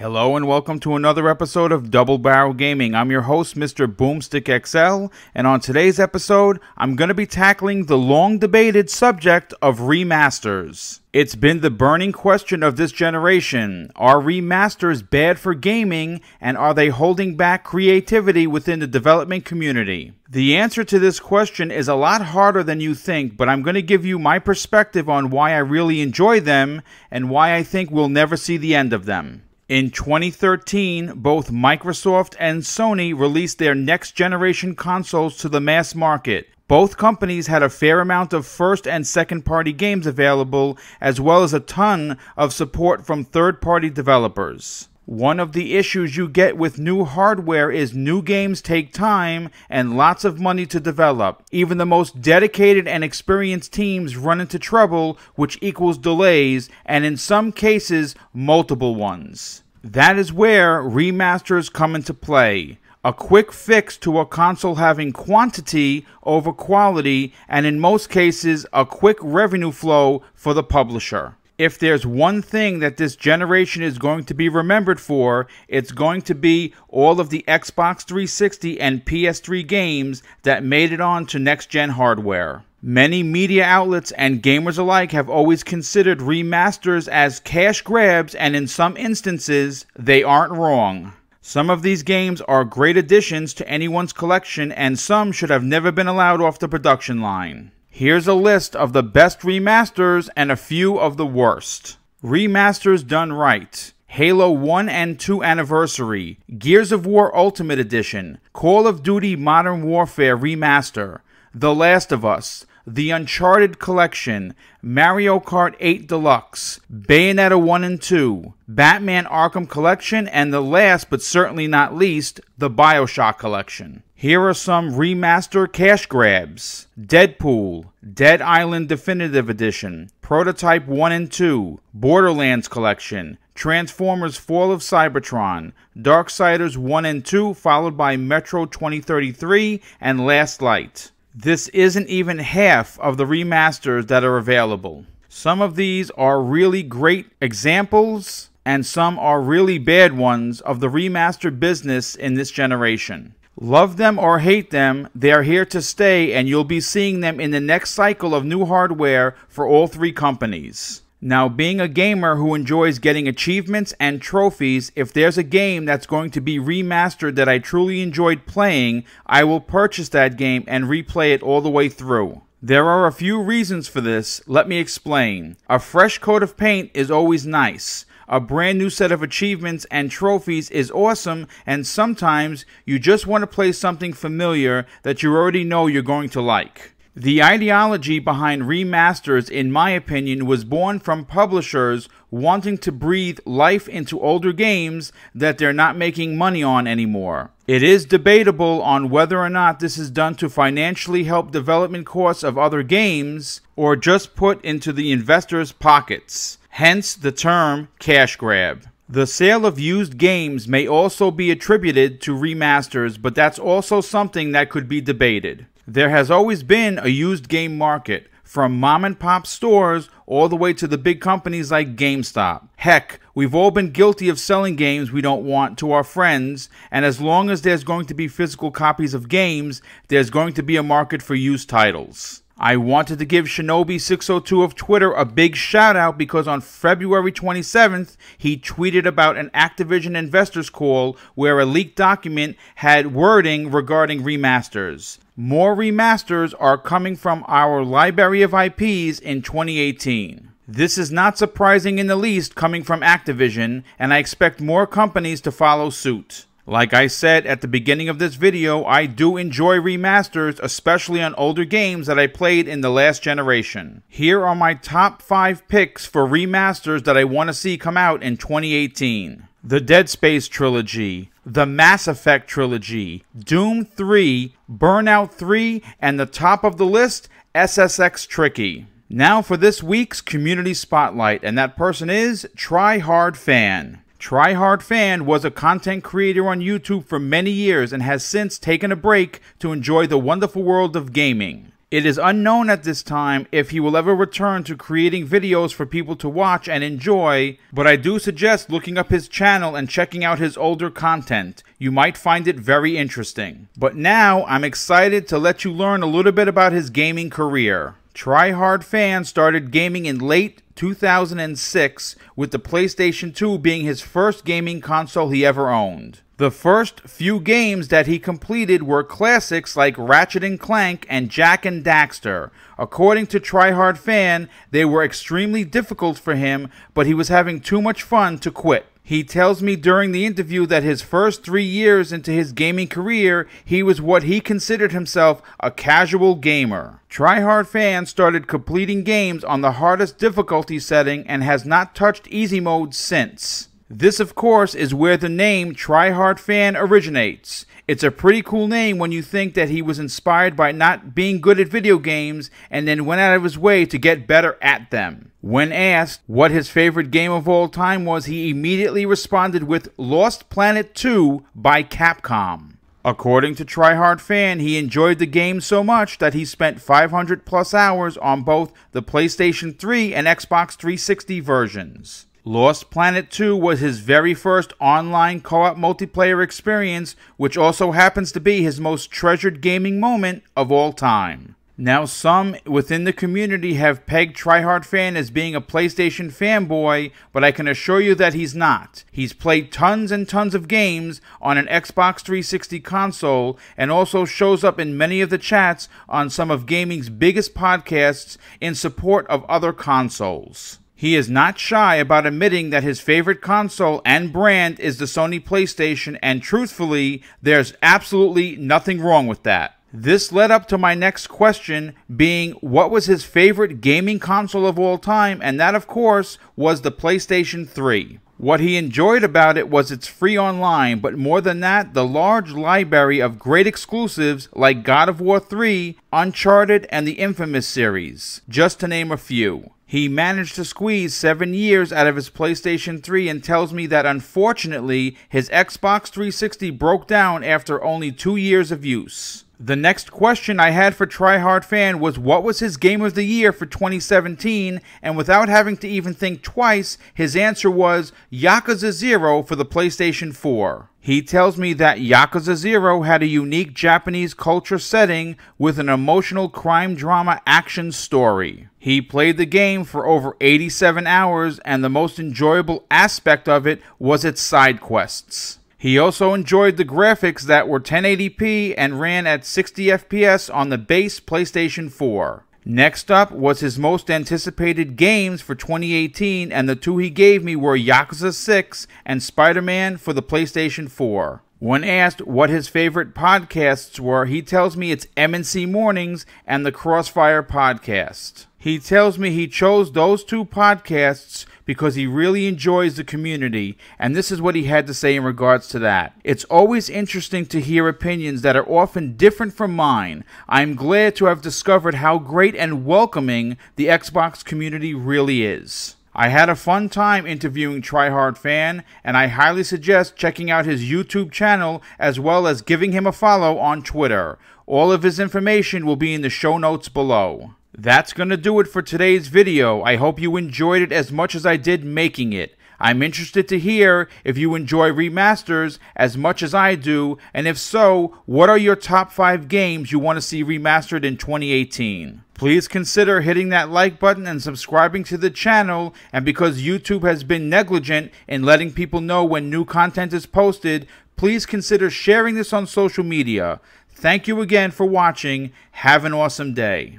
Hello and welcome to another episode of Double Barrel Gaming. I'm your host, MrBooMStickXL, and on today's episode, I'm going to be tackling the long-debated subject of remasters. It's been the burning question of this generation. Are remasters bad for gaming, and are they holding back creativity within the development community? The answer to this question is a lot harder than you think, but I'm going to give you my perspective on why I really enjoy them and why I think we'll never see the end of them. In 2013, both Microsoft and Sony released their next-generation consoles to the mass market. Both companies had a fair amount of first- and second-party games available, as well as a ton of support from third-party developers. One of the issues you get with new hardware is new games take time and lots of money to develop. Even the most dedicated and experienced teams run into trouble, which equals delays, and in some cases, multiple ones. That is where remasters come into play. A quick fix to a console having quantity over quality, and in most cases, a quick revenue flow for the publisher. If there's one thing that this generation is going to be remembered for, it's going to be all of the Xbox 360 and PS3 games that made it on to next-gen hardware. Many media outlets and gamers alike have always considered remasters as cash grabs, and in some instances, they aren't wrong. Some of these games are great additions to anyone's collection, and some should have never been allowed off the production line. Here's a list of the best remasters and a few of the worst. Remasters done right: Halo 1 and 2 Anniversary, Gears of War Ultimate Edition, Call of Duty Modern Warfare Remaster, The Last of Us, The Uncharted Collection, Mario Kart 8 Deluxe, Bayonetta 1 and 2, Batman Arkham Collection, and the last but certainly not least, the BioShock Collection. Here are some remaster cash grabs: Deadpool, Dead Island Definitive Edition, Prototype 1 and 2, Borderlands Collection, Transformers Fall of Cybertron, Darksiders 1 and 2, followed by Metro 2033, and Last Light. This isn't even half of the remasters that are available. Some of these are really great examples, and some are really bad ones of the remaster business in this generation. Love them or hate them, they are here to stay, and you'll be seeing them in the next cycle of new hardware for all three companies. Now, being a gamer who enjoys getting achievements and trophies, if there's a game that's going to be remastered that I truly enjoyed playing, I will purchase that game and replay it all the way through. There are a few reasons for this. Let me explain. A fresh coat of paint is always nice. A brand new set of achievements and trophies is awesome, and sometimes you just want to play something familiar that you already know you're going to like. The ideology behind remasters, in my opinion, was born from publishers wanting to breathe life into older games that they're not making money on anymore. It is debatable on whether or not this is done to financially help development costs of other games or just put into the investors' pockets. Hence the term cash grab. The sale of used games may also be attributed to remasters, but that's also something that could be debated. There has always been a used game market, from mom and pop stores all the way to the big companies like GameStop. Heck, we've all been guilty of selling games we don't want to our friends, and as long as there's going to be physical copies of games, there's going to be a market for used titles. I wanted to give Shinobi602 of Twitter a big shout out because on February 27th, he tweeted about an Activision investors call where a leaked document had wording regarding remasters. More remasters are coming from our library of IPs in 2018. This is not surprising in the least coming from Activision, and I expect more companies to follow suit. Like I said at the beginning of this video, I do enjoy remasters, especially on older games that I played in the last generation. Here are my top 5 picks for remasters that I want to see come out in 2018. The Dead Space trilogy, the Mass Effect trilogy, Doom 3, Burnout 3, and the top of the list, SSX Tricky. Now for this week's Community Spotlight, and that person is TryHardFan. TryHardFan was a content creator on YouTube for many years and has since taken a break to enjoy the wonderful world of gaming. It is unknown at this time if he will ever return to creating videos for people to watch and enjoy, but I do suggest looking up his channel and checking out his older content. You might find it very interesting. But now, I'm excited to let you learn a little bit about his gaming career. TryHardFan started gaming in late 2006, with the PlayStation 2 being his first gaming console he ever owned. The first few games that he completed were classics like Ratchet & Clank and Jak and Daxter. According to TryHardFan, they were extremely difficult for him, but he was having too much fun to quit. He tells me during the interview that his first 3 years into his gaming career, he was what he considered himself a casual gamer. TryHardFan started completing games on the hardest difficulty setting and has not touched easy mode since. This, of course, is where the name TryHardFan originates. It's a pretty cool name when you think that he was inspired by not being good at video games and then went out of his way to get better at them. When asked what his favorite game of all time was, he immediately responded with Lost Planet 2 by Capcom. According to TryHardFan, he enjoyed the game so much that he spent 500 plus hours on both the PlayStation 3 and Xbox 360 versions. Lost Planet 2 was his very first online co-op multiplayer experience, which also happens to be his most treasured gaming moment of all time. Now, some within the community have pegged TryHardFan as being a PlayStation fanboy, but I can assure you that he's not. He's played tons and tons of games on an Xbox 360 console and also shows up in many of the chats on some of gaming's biggest podcasts in support of other consoles. He is not shy about admitting that his favorite console and brand is the Sony PlayStation, and truthfully, there's absolutely nothing wrong with that. This led up to my next question being, what was his favorite gaming console of all time? And that, of course, was the PlayStation 3. What he enjoyed about it was its free online, but more than that, the large library of great exclusives like God of War 3, Uncharted, and the Infamous series, just to name a few. He managed to squeeze 7 years out of his PlayStation 3 and tells me that unfortunately, his Xbox 360 broke down after only 2 years of use. The next question I had for TryHardFan was what was his game of the year for 2017, and without having to even think twice, his answer was Yakuza 0 for the PlayStation 4. He tells me that Yakuza 0 had a unique Japanese culture setting with an emotional crime drama action story. He played the game for over 87 hours, and the most enjoyable aspect of it was its side quests. He also enjoyed the graphics that were 1080p and ran at 60 FPS on the base PlayStation 4. Next up was his most anticipated games for 2018, and the two he gave me were Yakuza 6 and Spider-Man for the PlayStation 4. When asked what his favorite podcasts were, he tells me it's M&C Mornings and the Crossfire podcast. He tells me he chose those two podcasts because he really enjoys the community, and this is what he had to say in regards to that. It's always interesting to hear opinions that are often different from mine. I'm glad to have discovered how great and welcoming the Xbox community really is. I had a fun time interviewing TryHardFan, and I highly suggest checking out his YouTube channel as well as giving him a follow on Twitter. All of his information will be in the show notes below. That's gonna do it for today's video. I hope you enjoyed it as much as I did making it. I'm interested to hear if you enjoy remasters as much as I do, and if so, what are your top 5 games you want to see remastered in 2018? Please consider hitting that like button and subscribing to the channel, and because YouTube has been negligent in letting people know when new content is posted, please consider sharing this on social media. Thank you again for watching. Have an awesome day.